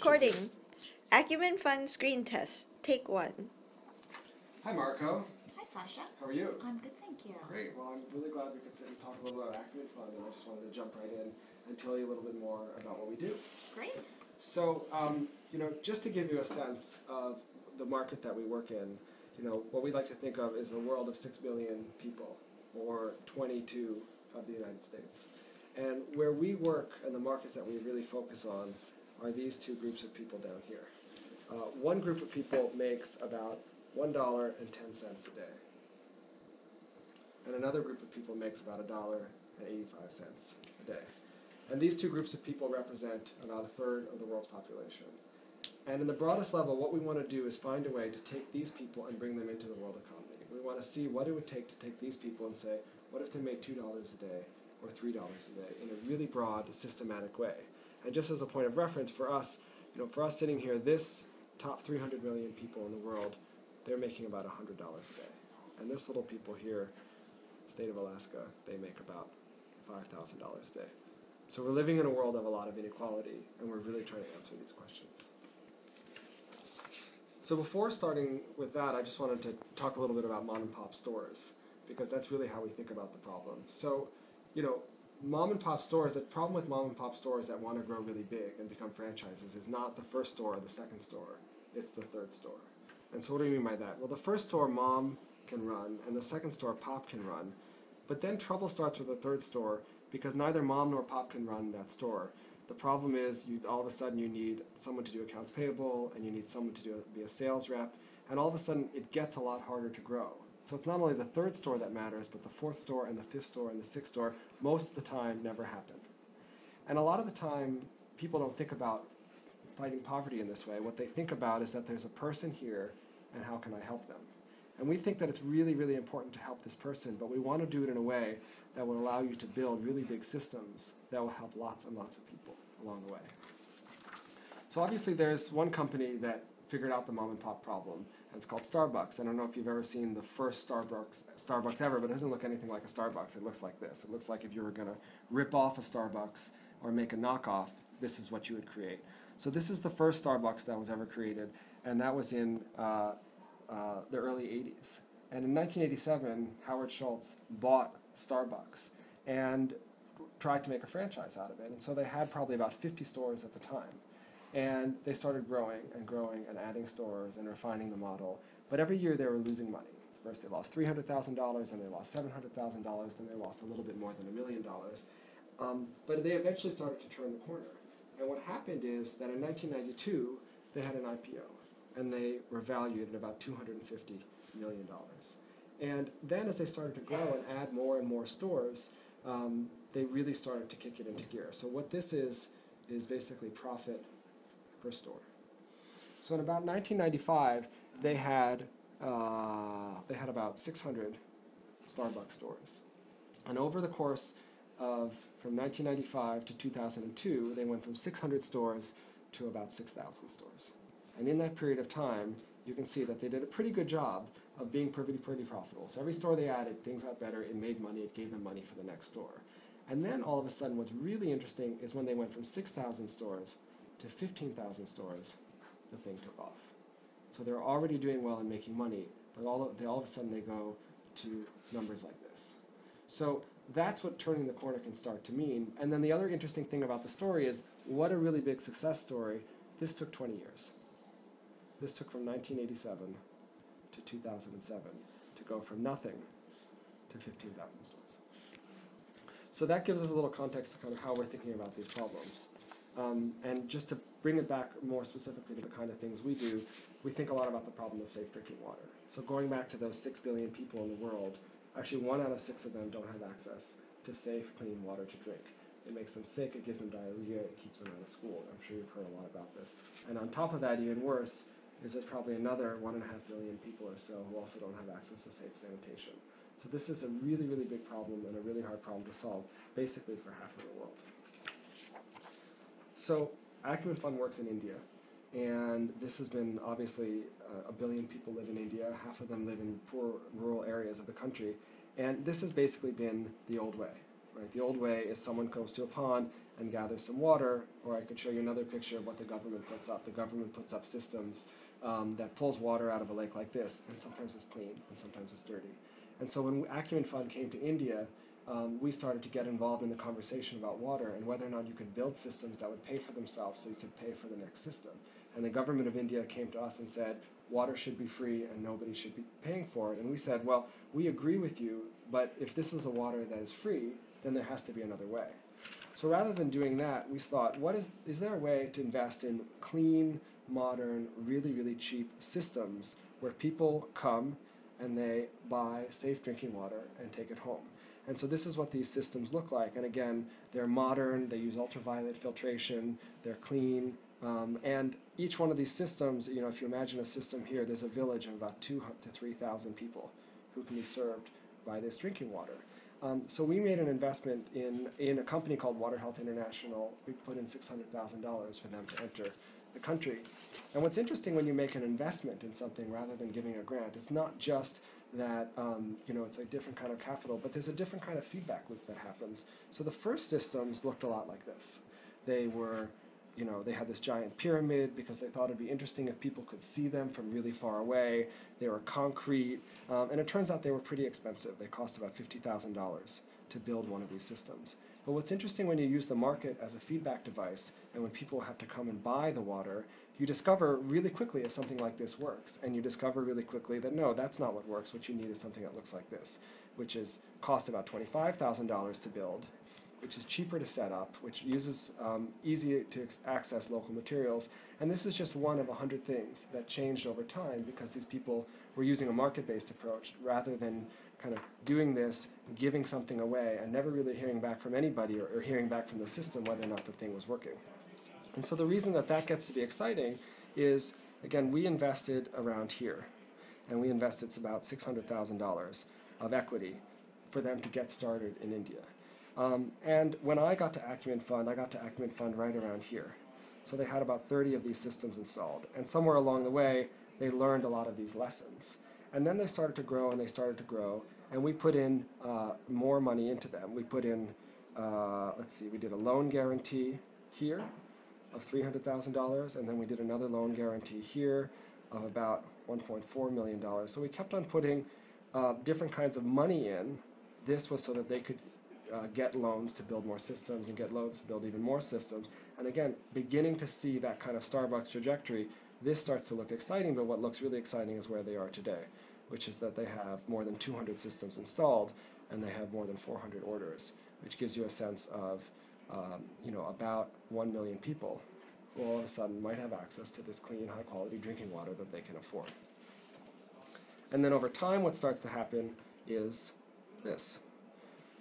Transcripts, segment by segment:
Recording. Acumen Fund screen test. Take one. Hi, Marco. Hi, Sasha. How are you? I'm good, thank you. Great. Well, I'm really glad we could sit and talk a little about Acumen Fund, and I just wanted to jump right in and tell you a little bit more about what we do. Great. So, just to give you a sense of the market that we work in, what we like to think of is a world of 6 billion people, or 22 of the United States. And where we work and the markets that we really focus on are these two groups of people down here. One group of people makes about $1.10 a day. And another group of people makes about $1.85 a day. And these two groups of people represent about a third of the world's population. And in the broadest level, what we want to do is find a way to take these people and bring them into the world economy. We want to see what it would take to take these people and say, what if they made $2 a day or $3 a day in a really broad, systematic way? And just as a point of reference for us, sitting here, this top 300 million people in the world, they're making about $100 a day. And this little people here, state of Alaska, they make about $5,000 a day. So we're living in a world of a lot of inequality, and we're really trying to answer these questions. So before starting with that, I just wanted to talk a little bit about mom and pop stores, because that's really how we think about the problem. So, mom and pop stores, the problem with mom and pop stores that want to grow really big and become franchises is not the first store or the second store, it's the third store. And so what do we mean by that? Well, the first store mom can run, and the second store pop can run, but then trouble starts with the third store because neither mom nor pop can run that store. The problem is all of a sudden you need someone to do accounts payable, and you need someone to be a sales rep, and all of a sudden it gets a lot harder to grow. So it's not only the third store that matters, but the fourth store and the fifth store and the sixth store most of the time never happen. And a lot of the time people don't think about fighting poverty in this way. What they think about is that there's a person here and how can I help them? And we think that it's really, really important to help this person, but we want to do it in a way that will allow you to build really big systems that will help lots and lots of people along the way. So obviously there's one company that figured out the mom and pop problem, and it's called Starbucks. I don't know if you've ever seen the first Starbucks ever, but it doesn't look anything like a Starbucks. It looks like this. It looks like if you were going to rip off a Starbucks or make a knockoff, this is what you would create. So this is the first Starbucks that was ever created, and that was in the early 80s. And in 1987, Howard Schultz bought Starbucks and tried to make a franchise out of it. And so they had probably about 50 stores at the time. And they started growing and adding stores and refining the model. But every year they were losing money. First they lost $300,000, then they lost $700,000, then they lost a little bit more than $1 million. But they eventually started to turn the corner. And what happened is that in 1992, they had an IPO. And they were valued at about $250 million. And then as they started to grow and add more and more stores, they really started to kick it into gear. So what this is basically profit per store. So in about 1995, they had about 600 Starbucks stores. And over the course of from 1995 to 2002, they went from 600 stores to about 6,000 stores. And in that period of time, you can see that they did a pretty good job of being pretty profitable. So every store they added, things got better, it made money, it gave them money for the next store. And then all of a sudden, what's really interesting is when they went from 6,000 stores to 15,000 stores, the thing took off. So they're already doing well and making money, but all of a sudden they go to numbers like this. So that's what turning the corner can start to mean. And then the other interesting thing about the story is, what a really big success story. This took 20 years. This took from 1987 to 2007 to go from nothing to 15,000 stores. So that gives us a little context to kind of how we're thinking about these problems. And just to bring it back more specifically to the kind of things we do, we think a lot about the problem of safe drinking water. So going back to those 6 billion people in the world, actually 1 out of 6 of them don't have access to safe, clean water to drink. It makes them sick, it gives them diarrhea, it keeps them out of school. I'm sure you've heard a lot about this. And on top of that, even worse, is there's probably another 1.5 billion people or so who also don't have access to safe sanitation. So this is a really, really big problem and a really hard problem to solve, basically for half of the world. So Acumen Fund works in India, and this has been obviously 1 billion people live in India, half of them live in poor rural areas of the country, and this has basically been the old way. Right? The old way is someone goes to a pond and gather some water, or I could show you another picture of what the government puts up. The government puts up systems that pulls water out of a lake like this, and sometimes it's clean, and sometimes it's dirty. And so when Acumen Fund came to India, we started to get involved in the conversation about water and whether or not you could build systems that would pay for themselves so you could pay for the next system. And the government of India came to us and said, water should be free and nobody should be paying for it. And we said, well, we agree with you, but if this is a water that is free, then there has to be another way. So rather than doing that, we thought, is there a way to invest in clean, modern, really, really cheap systems where people come and they buy safe drinking water and take it home? And so this is what these systems look like. And again, they're modern, they use ultraviolet filtration, they're clean, and each one of these systems, if you imagine a system here, there's a village of about 2,000 to 3,000 people who can be served by this drinking water. So we made an investment in a company called Water Health International. We put in $600,000 for them to enter the country. And what's interesting when you make an investment in something rather than giving a grant, it's not just that it's a different kind of capital, but there's a different kind of feedback loop that happens. So the first systems looked a lot like this. They were, they had this giant pyramid because they thought it'd be interesting if people could see them from really far away. They were concrete, and it turns out they were pretty expensive. They cost about $50,000 to build one of these systems. But what's interesting when you use the market as a feedback device, and when people have to come and buy the water, you discover really quickly if something like this works, and you discover really quickly that no, that's not what works. What you need is something that looks like this, which is cost about $25,000 to build, which is cheaper to set up, which uses easy to access local materials. And this is just one of 100 things that changed over time because these people were using a market-based approach rather than kind of doing this, giving something away, and never really hearing back from anybody or hearing back from the system whether or not the thing was working. And so the reason that gets to be exciting is, again, we invested around here, and we invested about $600,000 of equity for them to get started in India. And when I got to Acumen Fund, I got to Acumen Fund right around here. So they had about 30 of these systems installed. And somewhere along the way, they learned a lot of these lessons. And then they started to grow, and they started to grow, and we put in more money into them. We put in, we did a loan guarantee here of $300,000, and then we did another loan guarantee here of about $1.4 million. So we kept on putting different kinds of money in. This was so that they could get loans to build more systems and get loans to build even more systems. And again, beginning to see that kind of Starbucks trajectory, this starts to look exciting, but what looks really exciting is where they are today, which is that they have more than 200 systems installed, and they have more than 400 orders, which gives you a sense of about 1 million people who all of a sudden might have access to this clean, high-quality drinking water that they can afford. And then over time, what starts to happen is this,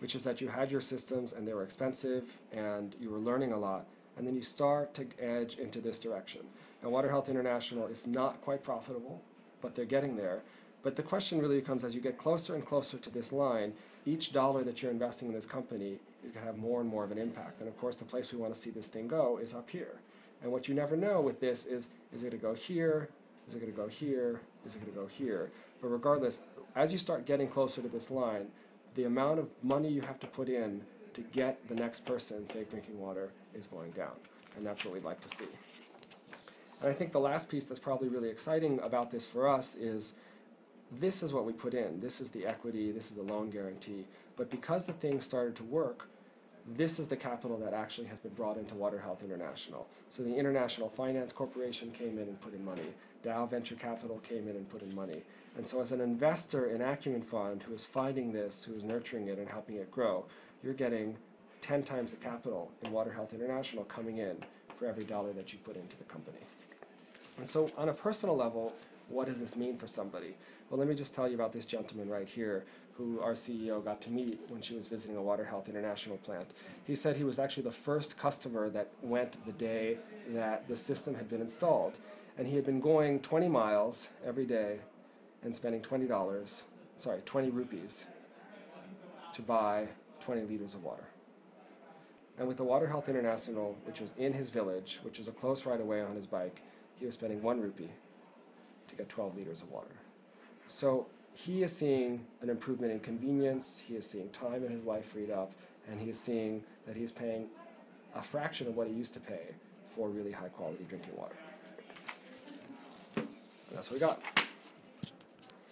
which is that you had your systems and they were expensive and you were learning a lot, and then you start to edge into this direction. Now, Water Health International is not quite profitable, but they're getting there. But the question really becomes, as you get closer and closer to this line, each dollar that you're investing in this company is going to have more and more of an impact. And of course, the place we want to see this thing go is up here. And what you never know with this is it going to go here? Is it going to go here? Is it going to go here? But regardless, as you start getting closer to this line, the amount of money you have to put in to get the next person safe drinking water is going down. And that's what we'd like to see. And I think the last piece that's probably really exciting about this for us is this is what we put in. This is the equity, this is the loan guarantee. But because the thing started to work, this is the capital that actually has been brought into Water Health International. So the International Finance Corporation came in and put in money. Dow Venture Capital came in and put in money. And so as an investor in Acumen Fund who is finding this, who is nurturing it and helping it grow, you're getting 10 times the capital in Water Health International coming in for every dollar that you put into the company. And so on a personal level, what does this mean for somebody? Well, let me just tell you about this gentleman right here who our CEO got to meet when she was visiting a Water Health International plant. He said he was actually the first customer that went the day that the system had been installed. And he had been going 20 miles every day and spending $20 rupees to buy 20 liters of water. And with the Water Health International, which was in his village, which was a close ride away on his bike, he was spending 1 rupee to get 12 liters of water. So he is seeing an improvement in convenience, he is seeing time in his life freed up, and he is seeing that he is paying a fraction of what he used to pay for really high quality drinking water. And that's what we got.